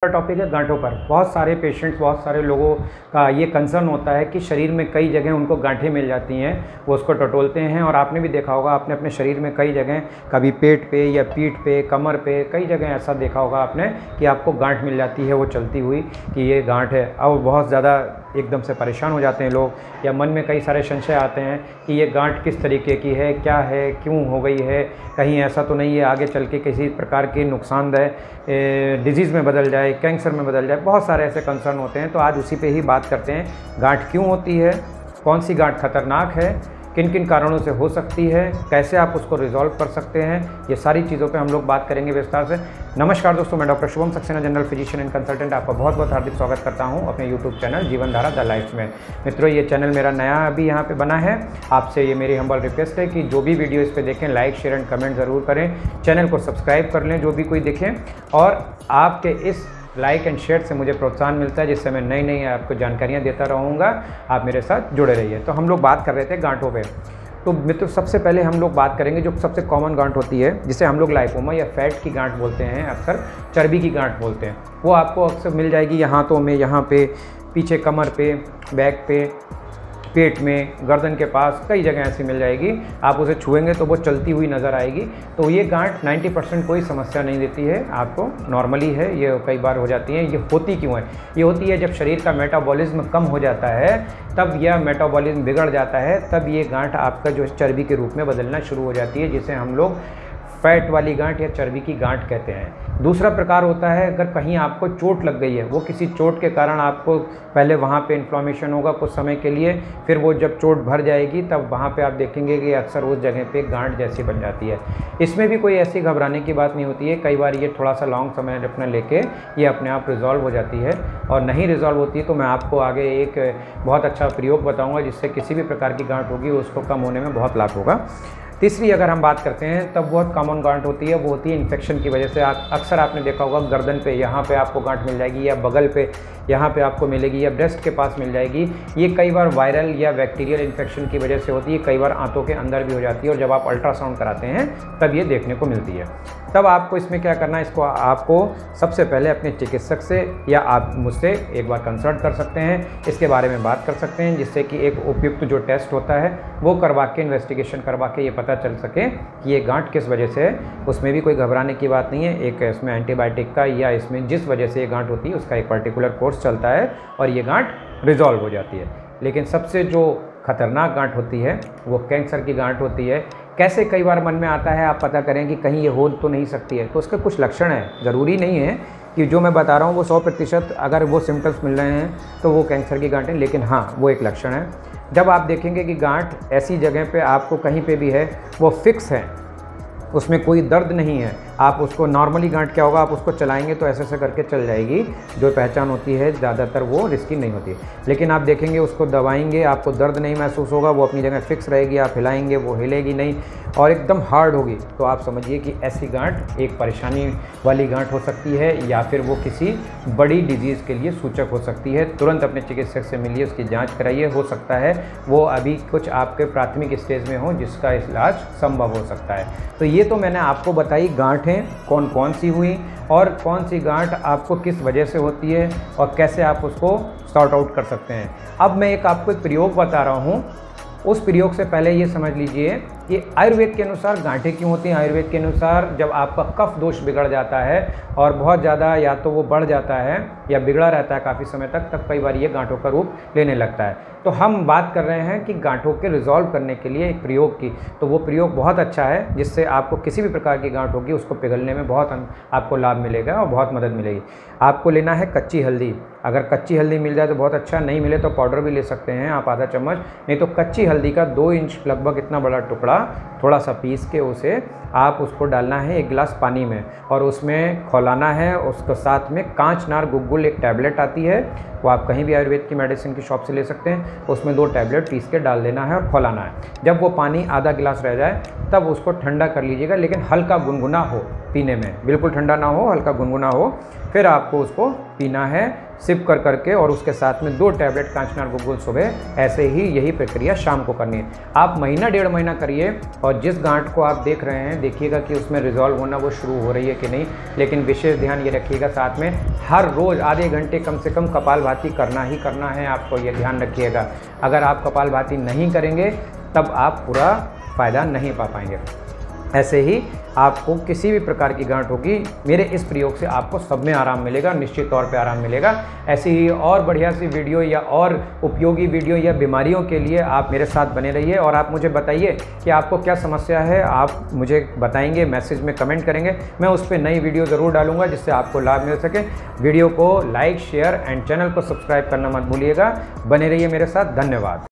Topic है गांठों पर। बहुत सारे पेशेंट्स, बहुत सारे लोगों का ये कंसर्न होता है कि शरीर में कई जगह उनको गांठें मिल जाती हैं, वो उसको टटोलते हैं। और आपने भी देखा होगा, आपने अपने शरीर में कई जगह, कभी पेट पे या पीठ पे, कमर पे, कई जगह ऐसा देखा होगा आपने कि आपको गांठ मिल जाती है वो चलती हुई कि ये गांठ है। और बहुत ज़्यादा एकदम से परेशान हो जाते हैं लोग, या मन में कई सारे संशय आते हैं कि ये गांठ किस तरीके की है, क्या है, क्यों हो गई है, कहीं ऐसा तो नहीं है आगे चल के किसी प्रकार की नुकसानदेह डिजीज़ में बदल जाए, कैंसर में बदल जाए। बहुत सारे ऐसे कंसर्न होते हैं। तो आज उसी पे ही बात करते हैं, गांठ क्यों होती है, कौन सी गांठ खतरनाक है, किन किन कारणों से हो सकती है, कैसे आप उसको रिजॉल्व कर सकते हैं, ये सारी चीज़ों पे हम लोग बात करेंगे विस्तार से। नमस्कार दोस्तों, मैं doctor Shubham Saxena, general physician and consultant, आपका बहुत बहुत हार्दिक स्वागत करता हूं अपने यूट्यूब चैनल जीवन धारा द लाइफ में। मित्रों, ये चैनल मेरा नया अभी यहाँ पे बना है। आपसे ये मेरी हम्बल रिक्वेस्ट है कि जो भी वीडियो इस पर देखें, लाइक शेयर एंड कमेंट ज़रूर करें, चैनल को सब्सक्राइब कर लें जो भी कोई देखें। और आपके इस लाइक एंड शेयर से मुझे प्रोत्साहन मिलता है, जिससे मैं नई नई आपको जानकारियाँ देता रहूँगा। आप मेरे साथ जुड़े रहिए। तो हम लोग बात कर रहे थे गांठों पे। तो मित्रों, सबसे पहले हम लोग बात करेंगे जो सबसे कॉमन गांठ होती है, जिसे हम लोग लाइपोमा या फैट की गांठ बोलते हैं, अक्सर चर्बी की गांठ बोलते हैं। वो आपको अक्सर मिल जाएगी यहाँ हाथों में, यहाँ पे, पीछे कमर पे, बैक पे, पेट में, गर्दन के पास, कई जगह ऐसी मिल जाएगी। आप उसे छुएंगे तो वो चलती हुई नज़र आएगी। तो ये गांठ 90% कोई समस्या नहीं देती है आपको, नॉर्मली है। ये कई बार हो जाती है। ये होती क्यों है? ये होती है जब शरीर का मेटाबॉलिज्म कम हो जाता है, तब यह मेटाबॉलिज्म बिगड़ जाता है, तब ये गांठ आपका जो चर्बी के रूप में बदलना शुरू हो जाती है, जिसे हम लोग फैट वाली गांठ या चर्बी की गांठ कहते हैं। दूसरा प्रकार होता है, अगर कहीं आपको चोट लग गई है, वो किसी चोट के कारण आपको पहले वहाँ पे इन्फ्लेमेशन होगा कुछ समय के लिए, फिर वो जब चोट भर जाएगी तब वहाँ पे आप देखेंगे कि अक्सर उस जगह पे गांठ जैसी बन जाती है। इसमें भी कोई ऐसी घबराने की बात नहीं होती है। कई बार ये थोड़ा सा लॉन्ग समय अपना लेके ये अपने आप रिजॉल्व हो जाती है। और नहीं रिजॉल्व होती है तो मैं आपको आगे एक बहुत अच्छा प्रयोग बताऊँगा, जिससे किसी भी प्रकार की गांठ होगी उसको कम होने में बहुत लाभ होगा। तीसरी अगर हम बात करते हैं, तब बहुत कॉमन गांठ होती है, वो होती है इन्फेक्शन की वजह से। अक्सर आपने देखा होगा गर्दन पे यहाँ पे आपको गांठ मिल जाएगी, या बगल पे यहाँ पे आपको मिलेगी, या ब्रेस्ट के पास मिल जाएगी। ये कई बार वायरल या बैक्टीरियल इन्फेक्शन की वजह से होती है, कई बार आंतों के अंदर भी हो जाती है। और जब आप अल्ट्रासाउंड कराते हैं तब ये देखने को मिलती है। तब आपको इसमें क्या करना है, इसको आपको सबसे पहले अपने चिकित्सक से या आप मुझसे एक बार कंसल्ट कर सकते हैं, इसके बारे में बात कर सकते हैं, जिससे कि एक उपयुक्त जो टेस्ट होता है वो करवा के, इन्वेस्टिगेशन करवा के ये पता चल सके कि ये गांठ किस वजह से है। उसमें भी कोई घबराने की बात नहीं है। एक इसमें एंटीबायोटिक का या इसमें जिस वजह से ये गांठ होती है उसका एक पर्टिकुलर कोर्स चलता है और ये गांठ रिजॉल्व हो जाती है। लेकिन सबसे जो खतरनाक गांठ होती है वो कैंसर की गांठ होती है। कैसे? कई बार मन में आता है, आप पता करें कि कहीं ये हो तो नहीं सकती है। तो उसके कुछ लक्षण हैं। ज़रूरी नहीं है कि जो मैं बता रहा हूँ वो 100% अगर वो सिम्टम्स मिल रहे हैं तो वो कैंसर की गांठ है। लेकिन हाँ, वो एक लक्षण है। जब आप देखेंगे कि गांठ ऐसी जगह पे आपको कहीं पे भी है, वो फिक्स है, उसमें कोई दर्द नहीं है, आप उसको, नॉर्मली गांठ क्या होगा, आप उसको चलाएंगे तो ऐसे ऐसे करके चल जाएगी, जो पहचान होती है ज़्यादातर वो रिस्की नहीं होती है। लेकिन आप देखेंगे उसको दबाएंगे, आपको दर्द नहीं महसूस होगा, वो अपनी जगह फिक्स रहेगी, आप हिलाएंगे वो हिलेगी नहीं और एकदम हार्ड होगी, तो आप समझिए कि ऐसी गांठ एक परेशानी वाली गांठ हो सकती है, या फिर वो किसी बड़ी डिजीज़ के लिए सूचक हो सकती है। तुरंत अपने चिकित्सक से मिलिए, उसकी जाँच कराइए। हो सकता है वो अभी कुछ आपके प्राथमिक स्टेज में हो जिसका इलाज संभव हो सकता है। तो ये तो मैंने आपको बताई गांठें कौन कौन सी हुई और कौन सी गांठ आपको किस वजह से होती है और कैसे आप उसको सॉर्ट आउट कर सकते हैं। अब मैं आपको एक प्रयोग बता रहा हूँ। उस प्रयोग से पहले ये समझ लीजिए कि आयुर्वेद के अनुसार गांठें क्यों होती हैं। आयुर्वेद के अनुसार जब आपका कफ दोष बिगड़ जाता है और बहुत ज़्यादा या तो वो बढ़ जाता है या बिगड़ा रहता है काफ़ी समय तक, तब कई बार ये गांठों का रूप लेने लगता है। तो हम बात कर रहे हैं कि गांठों के रिजॉल्व करने के लिए एक प्रयोग की। तो वो प्रयोग बहुत अच्छा है, जिससे आपको किसी भी प्रकार की गांठ होगी उसको पिघलने में बहुत आपको लाभ मिलेगा और बहुत मदद मिलेगी। आपको लेना है कच्ची हल्दी। अगर कच्ची हल्दी मिल जाए तो बहुत अच्छा, नहीं मिले तो पाउडर भी ले सकते हैं आप, आधा चम्मच। नहीं तो कच्ची हल्दी का 2 इंच लगभग इतना बड़ा टुकड़ा थोड़ा सा पीस के उसे आप उसको डालना है 1 गिलास पानी में और उसमें खौलाना है। उसके साथ में कांचनार गुग्गुल एक टैबलेट आती है, वो आप कहीं भी आयुर्वेद की मेडिसिन की शॉप से ले सकते हैं। उसमें 2 टैबलेट पीस के डाल देना है और खौलाना है। जब वो पानी आधा गिलास रह जाए तब उसको ठंडा कर लीजिएगा, लेकिन हल्का गुनगुना हो, पीने में, बिल्कुल ठंडा ना हो, हल्का गुनगुना हो, फिर आपको उसको पीना है सिप कर करके, और उसके साथ में 2 टैबलेट कांचनार गुग्गुल सुबह। ऐसे ही यही प्रक्रिया शाम को करनी है। आप महीना 1.5 महीना करिए, और जिस गांठ को आप देख रहे हैं देखिएगा कि उसमें रिजॉल्व होना वो शुरू हो रही है कि नहीं। लेकिन विशेष ध्यान ये रखिएगा, साथ में हर रोज़ आधे घंटे कम से कम कपालभाति करना ही करना है आपको, ये ध्यान रखिएगा। अगर आप कपालभाति नहीं करेंगे तब आप पूरा फ़ायदा नहीं पा पाएंगे। ऐसे ही आपको किसी भी प्रकार की गांठ होगी, मेरे इस प्रयोग से आपको सब में आराम मिलेगा, निश्चित तौर पे आराम मिलेगा। ऐसी ही और बढ़िया सी वीडियो या और उपयोगी वीडियो या बीमारियों के लिए आप मेरे साथ बने रहिए, और आप मुझे बताइए कि आपको क्या समस्या है। आप मुझे बताएंगे, मैसेज में कमेंट करेंगे, मैं उस पर नई वीडियो ज़रूर डालूंगा जिससे आपको लाभ मिल सके। वीडियो को लाइक, शेयर एंड चैनल को सब्सक्राइब करना मत भूलिएगा। बने रहिए मेरे साथ। धन्यवाद।